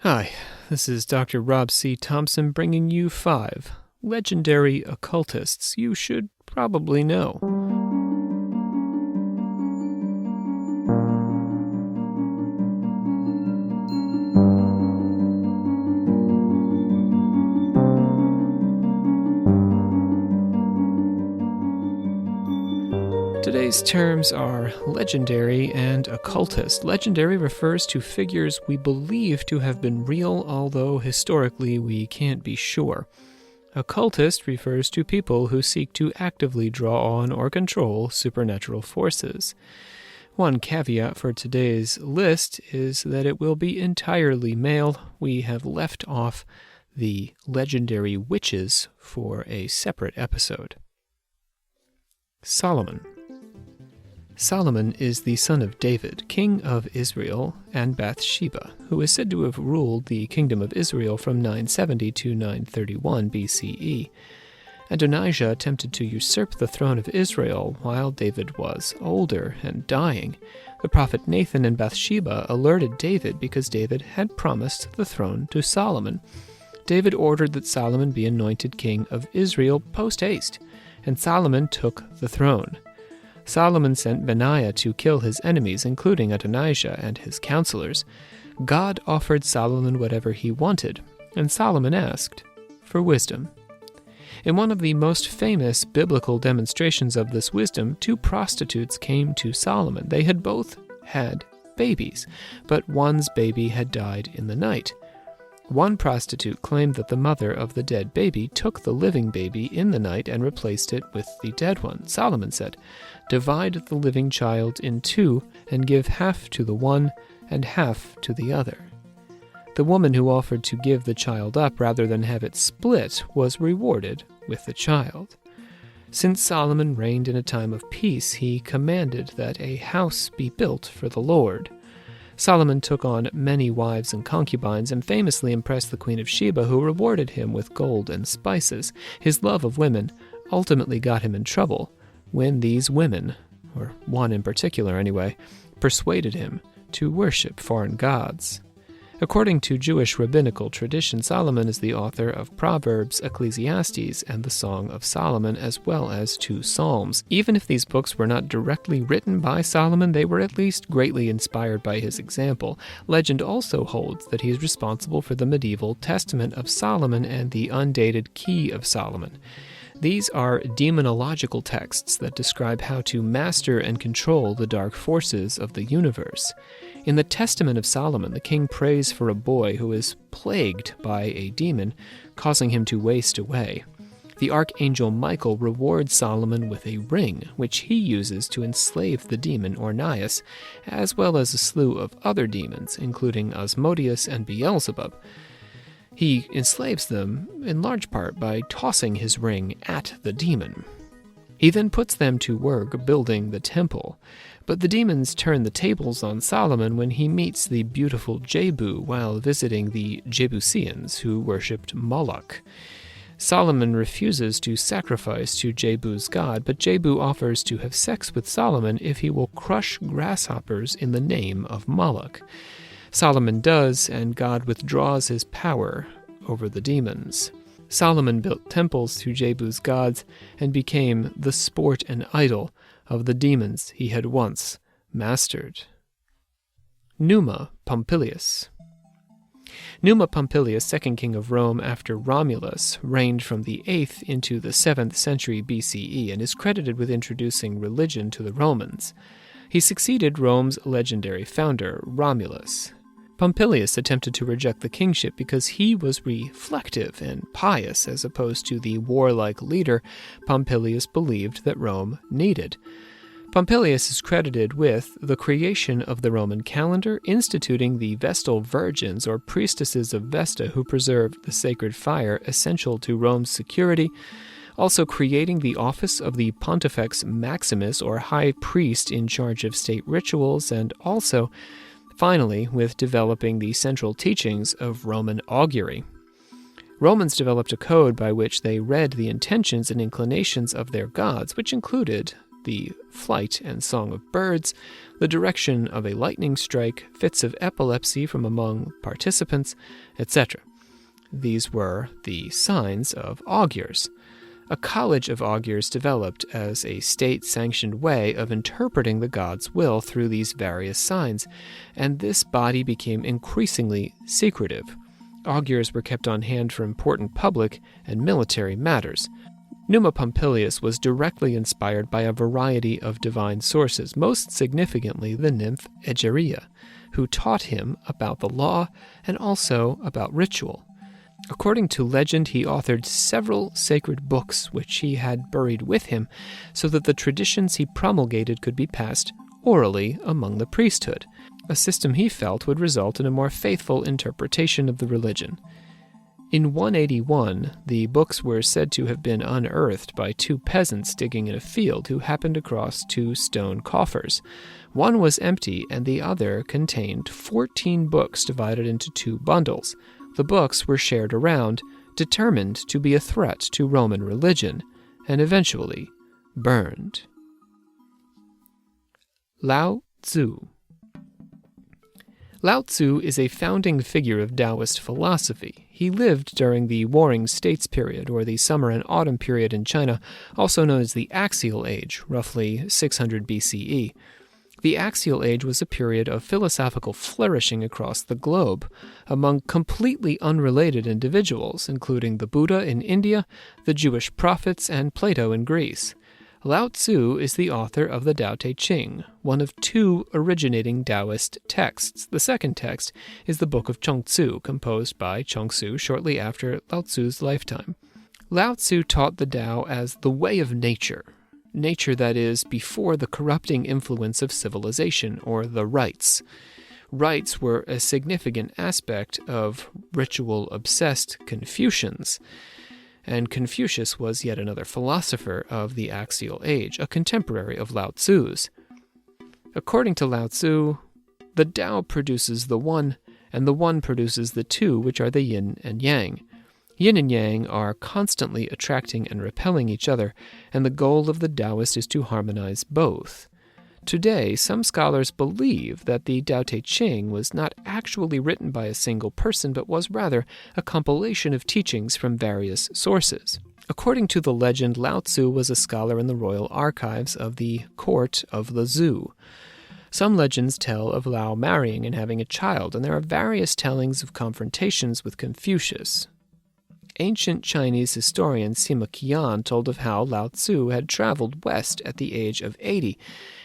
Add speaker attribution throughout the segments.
Speaker 1: Hi, this is Dr. Rob C. Thompson bringing you 5 legendary occultists you should probably know. Today's terms are legendary and occultist. Legendary refers to figures we believe to have been real, although historically we can't be sure. Occultist refers to people who seek to actively draw on or control supernatural forces. One caveat for today's list is that it will be entirely male. We have left off the legendary witches for a separate episode. Solomon is the son of David, king of Israel and Bathsheba, who is said to have ruled the kingdom of Israel from 970 to 931 BCE. Adonijah attempted to usurp the throne of Israel while David was older and dying. The prophet Nathan and Bathsheba alerted David because David had promised the throne to Solomon. David ordered that Solomon be anointed king of Israel post-haste, and Solomon took the throne. Solomon sent Benaiah to kill his enemies, including Adonijah and his counselors. God offered Solomon whatever he wanted, and Solomon asked for wisdom. In one of the most famous biblical demonstrations of this wisdom, 2 prostitutes came to Solomon. They had both had babies, but one's baby had died in the night. One prostitute claimed that the mother of the dead baby took the living baby in the night and replaced it with the dead one. Solomon said, "Divide the living child in 2 and give half to the one and half to the other." The woman who offered to give the child up rather than have it split was rewarded with the child. Since Solomon reigned in a time of peace, he commanded that a house be built for the Lord. Solomon took on many wives and concubines and famously impressed the Queen of Sheba, who rewarded him with gold and spices. His love of women ultimately got him in trouble when these women, or one in particular anyway, persuaded him to worship foreign gods. According to Jewish rabbinical tradition, Solomon is the author of Proverbs, Ecclesiastes, and the Song of Solomon, as well as 2 Psalms. Even if these books were not directly written by Solomon, they were at least greatly inspired by his example. Legend also holds that he is responsible for the medieval Testament of Solomon and the undated Key of Solomon. These are demonological texts that describe how to master and control the dark forces of the universe. In the Testament of Solomon, the king prays for a boy who is plagued by a demon, causing him to waste away. The archangel Michael rewards Solomon with a ring, which he uses to enslave the demon Ornias, as well as a slew of other demons, including Asmodeus and Beelzebub. He enslaves them in large part by tossing his ring at the demon. He then puts them to work building the temple, but the demons turn the tables on Solomon when he meets the beautiful Jebu while visiting the Jebusians, who worshipped Moloch. Solomon refuses to sacrifice to Jebu's god, but Jebu offers to have sex with Solomon if he will crush grasshoppers in the name of Moloch. Solomon does, and God withdraws his power over the demons. Solomon built temples to Jebu's gods and became the sport and idol of the demons he had once mastered. Numa Pompilius. Numa Pompilius, second king of Rome after Romulus, reigned from the 8th into the 7th century BCE and is credited with introducing religion to the Romans. He succeeded Rome's legendary founder, Romulus. Pompilius attempted to reject the kingship because he was reflective and pious as opposed to the warlike leader Pompilius believed that Rome needed. Pompilius is credited with the creation of the Roman calendar, instituting the Vestal Virgins or priestesses of Vesta who preserved the sacred fire essential to Rome's security, also creating the office of the Pontifex Maximus or high priest in charge of state rituals, and also finally, with developing the central teachings of Roman augury. Romans developed a code by which they read the intentions and inclinations of their gods, which included the flight and song of birds, the direction of a lightning strike, fits of epilepsy from among participants, etc. These were the signs of augurs. A college of augurs developed as a state-sanctioned way of interpreting the god's will through these various signs, and this body became increasingly secretive. Augurs were kept on hand for important public and military matters. Numa Pompilius was directly inspired by a variety of divine sources, most significantly the nymph Egeria, who taught him about the law and also about ritual. According to legend, he authored several sacred books which he had buried with him so that the traditions he promulgated could be passed orally among the priesthood, a system he felt would result in a more faithful interpretation of the religion. In 181, the books were said to have been unearthed by two peasants digging in a field who happened across two stone coffers. One was empty and the other contained 14 books divided into two bundles. The books were shared around, determined to be a threat to Roman religion, and eventually burned. Lao Tzu. Lao Tzu is a founding figure of Taoist philosophy. He lived during the Warring States period, or the Summer and Autumn period in China, also known as the Axial Age, roughly 600 BCE. The Axial Age was a period of philosophical flourishing across the globe among completely unrelated individuals, including the Buddha in India, the Jewish prophets, and Plato in Greece. Lao Tzu is the author of the Tao Te Ching, one of two originating Taoist texts. The second text is the Book of Chuang-Tzu, composed by Chuang-Tzu shortly after Lao Tzu's lifetime. Lao Tzu taught the Tao as the way of nature that is before the corrupting influence of civilization, or the rites. Rites were a significant aspect of ritual-obsessed Confucians, and Confucius was yet another philosopher of the Axial Age, a contemporary of Lao Tzu's. According to Lao Tzu, the Tao produces the one, and the one produces the two, which are the yin and yang. Yin and yang are constantly attracting and repelling each other, and the goal of the Taoist is to harmonize both. Today, some scholars believe that the Tao Te Ching was not actually written by a single person, but was rather a compilation of teachings from various sources. According to the legend, Lao Tzu was a scholar in the royal archives of the court of the Zhu. Some legends tell of Lao marrying and having a child, and there are various tellings of confrontations with Confucius. Ancient Chinese historian Sima Qian told of how Lao Tzu had traveled west at the age of 80,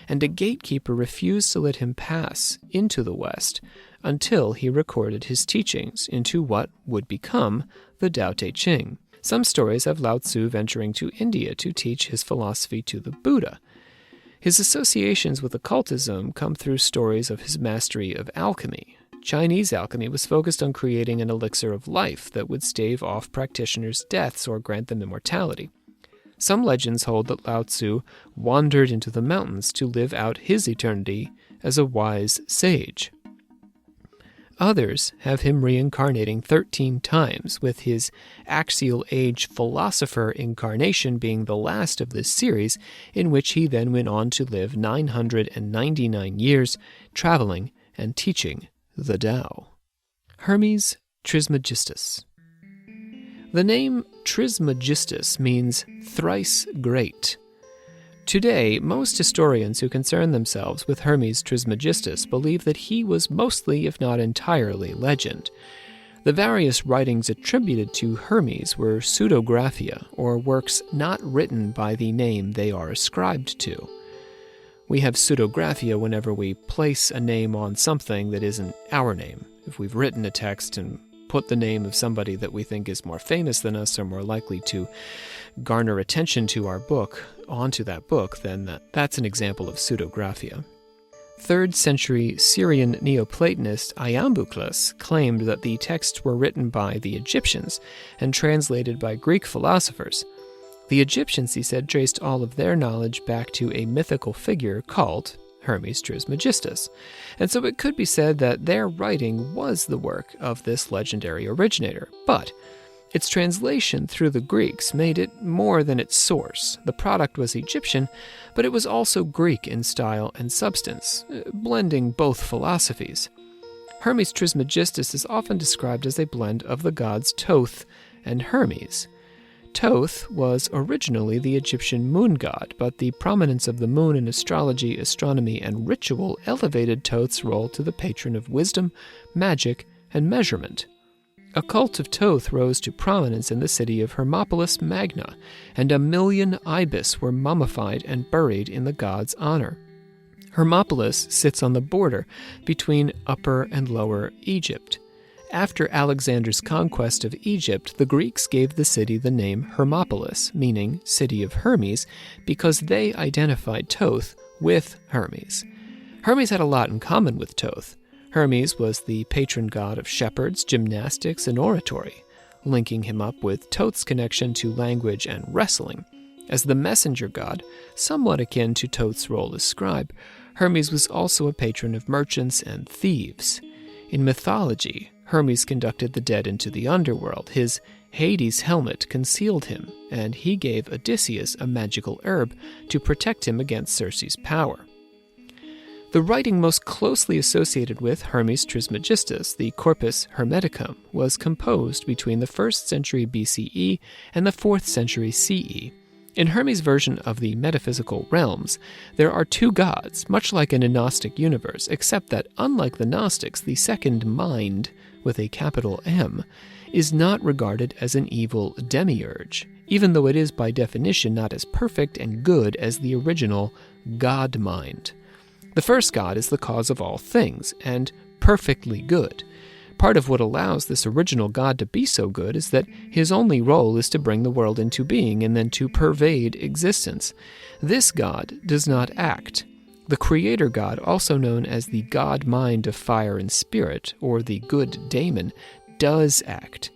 Speaker 1: and a gatekeeper refused to let him pass into the West until he recorded his teachings into what would become the Tao Te Ching. Some stories have Lao Tzu venturing to India to teach his philosophy to the Buddha. His associations with occultism come through stories of his mastery of alchemy. Chinese alchemy was focused on creating an elixir of life that would stave off practitioners' deaths or grant them immortality. Some legends hold that Lao Tzu wandered into the mountains to live out his eternity as a wise sage. Others have him reincarnating 13 times, with his Axial Age philosopher incarnation being the last of this series, in which he then went on to live 999 years, traveling and teaching the Tao. Hermes Trismegistus. The name Trismegistus means thrice great. Today, most historians who concern themselves with Hermes Trismegistus believe that he was mostly, if not entirely, legend. The various writings attributed to Hermes were pseudographia, or works not written by the name they are ascribed to. We have pseudographia whenever we place a name on something that isn't our name. If we've written a text and put the name of somebody that we think is more famous than us or more likely to garner attention to our book onto that book, then that's an example of pseudographia. 3rd century Syrian Neoplatonist Iambuclus claimed that the texts were written by the Egyptians and translated by Greek philosophers. The Egyptians, he said, traced all of their knowledge back to a mythical figure called Hermes Trismegistus, and so it could be said that their writing was the work of this legendary originator. But Its translation through the Greeks made it more than its source. The product was Egyptian, but it was also Greek in style and substance, blending both philosophies. Hermes Trismegistus is often described as a blend of the gods Thoth and Hermes. Thoth was originally the Egyptian moon god, but the prominence of the moon in astrology, astronomy, and ritual elevated Thoth's role to the patron of wisdom, magic, and measurement. A cult of Thoth rose to prominence in the city of Hermopolis Magna, and 1 million ibis were mummified and buried in the god's honor. Hermopolis sits on the border between Upper and Lower Egypt. After Alexander's conquest of Egypt, the Greeks gave the city the name Hermopolis, meaning City of Hermes, because they identified Thoth with Hermes. Hermes had a lot in common with Thoth. Hermes was the patron god of shepherds, gymnastics, and oratory, linking him up with Thoth's connection to language and wrestling. As the messenger god, somewhat akin to Thoth's role as scribe, Hermes was also a patron of merchants and thieves. In mythology, Hermes conducted the dead into the underworld. His Hades helmet concealed him, and he gave Odysseus a magical herb to protect him against Circe's power. The writing most closely associated with Hermes Trismegistus, the Corpus Hermeticum, was composed between the 1st century BCE and the 4th century CE. In Hermes' version of the metaphysical realms, there are two gods, much like in a Gnostic universe, except that, unlike the Gnostics, the second mind, with a capital M, is not regarded as an evil demiurge, even though it is by definition not as perfect and good as the original God mind. The first God is the cause of all things, and perfectly good. Part of what allows this original God to be so good is that his only role is to bring the world into being and then to pervade existence. This God does not act. The creator God, also known as the God mind of fire and spirit, or the good daemon, does act.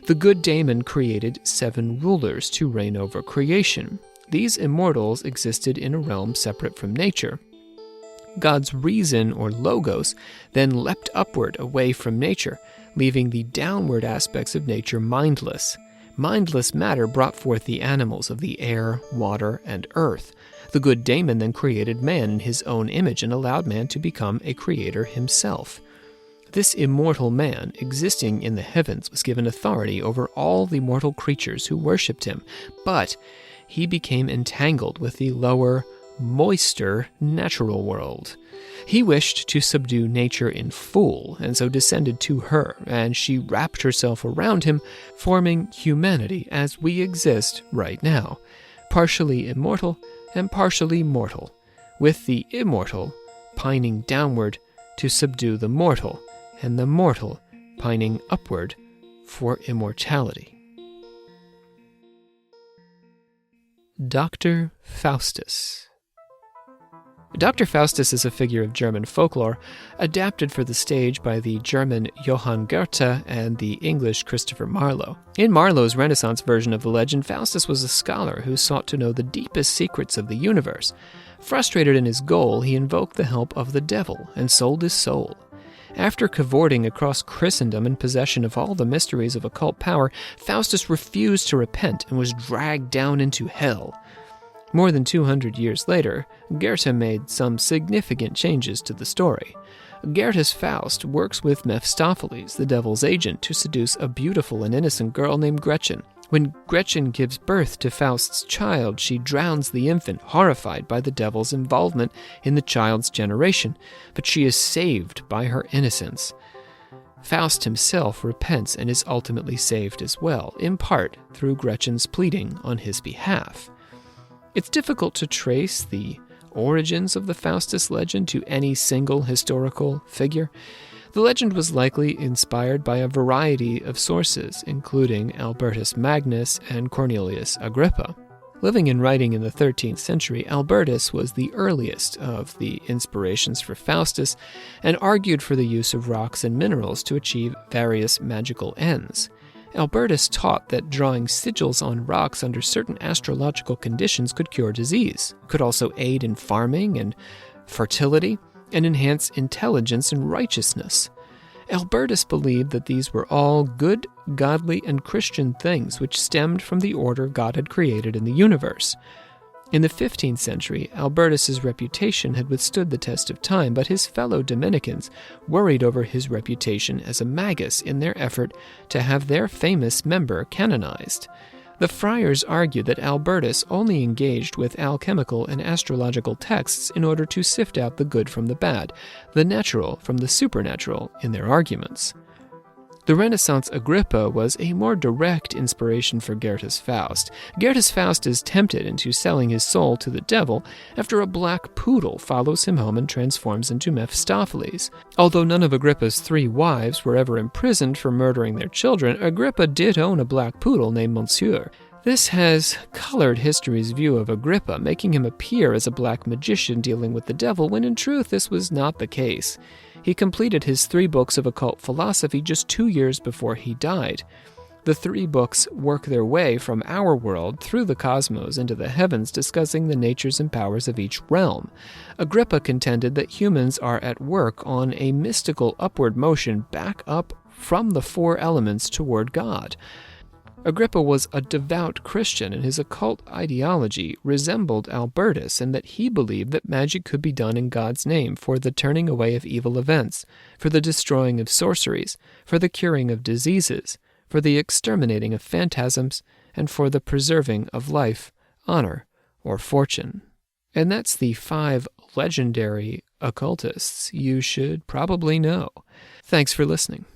Speaker 1: The good daemon created 7 rulers to reign over creation. These immortals existed in a realm separate from nature. God's reason, or logos, then leapt upward away from nature, leaving the downward aspects of nature mindless. Mindless matter brought forth the animals of the air, water, and earth. The good daemon then created man in his own image and allowed man to become a creator himself. This immortal man, existing in the heavens, was given authority over all the mortal creatures who worshipped him, but he became entangled with the lower, moister natural world. He wished to subdue nature in full, and so descended to her, and she wrapped herself around him, forming humanity as we exist right now, partially immortal and partially mortal, with the immortal pining downward to subdue the mortal, and the mortal pining upward for immortality. Dr. Faustus. Dr. Faustus is a figure of German folklore, adapted for the stage by the German Johann Goethe and the English Christopher Marlowe. In Marlowe's Renaissance version of the legend, Faustus was a scholar who sought to know the deepest secrets of the universe. Frustrated in his goal, he invoked the help of the devil and sold his soul. After cavorting across Christendom in possession of all the mysteries of occult power, Faustus refused to repent and was dragged down into hell. More than 200 years later, Goethe made some significant changes to the story. Goethe's Faust works with Mephistopheles, the devil's agent, to seduce a beautiful and innocent girl named Gretchen. When Gretchen gives birth to Faust's child, she drowns the infant, horrified by the devil's involvement in the child's generation, but she is saved by her innocence. Faust himself repents and is ultimately saved as well, in part through Gretchen's pleading on his behalf. It's difficult to trace the origins of the Faustus legend to any single historical figure. The legend was likely inspired by a variety of sources, including Albertus Magnus and Cornelius Agrippa. Living and writing in the 13th century, Albertus was the earliest of the inspirations for Faustus and argued for the use of rocks and minerals to achieve various magical ends. Albertus taught that drawing sigils on rocks under certain astrological conditions could cure disease, could also aid in farming and fertility, and enhance intelligence and righteousness. Albertus believed that these were all good, godly, and Christian things which stemmed from the order God had created in the universe. In the 15th century, Albertus's reputation had withstood the test of time, but his fellow Dominicans worried over his reputation as a magus in their effort to have their famous member canonized. The friars argued that Albertus only engaged with alchemical and astrological texts in order to sift out the good from the bad, the natural from the supernatural in their arguments. The Renaissance Agrippa was a more direct inspiration for Goethe's Faust. Goethe's Faust is tempted into selling his soul to the devil after a black poodle follows him home and transforms into Mephistopheles. Although none of Agrippa's 3 wives were ever imprisoned for murdering their children, Agrippa did own a black poodle named Monsieur. This has colored history's view of Agrippa, making him appear as a black magician dealing with the devil, when in truth this was not the case. He completed his 3 books of occult philosophy just 2 years before he died. The 3 books work their way from our world through the cosmos into the heavens, discussing the natures and powers of each realm. Agrippa contended that humans are at work on a mystical upward motion back up from the 4 elements toward God. Agrippa was a devout Christian, and his occult ideology resembled Albertus in that he believed that magic could be done in God's name for the turning away of evil events, for the destroying of sorceries, for the curing of diseases, for the exterminating of phantasms, and for the preserving of life, honor, or fortune. And that's the 5 legendary occultists you should probably know. Thanks for listening.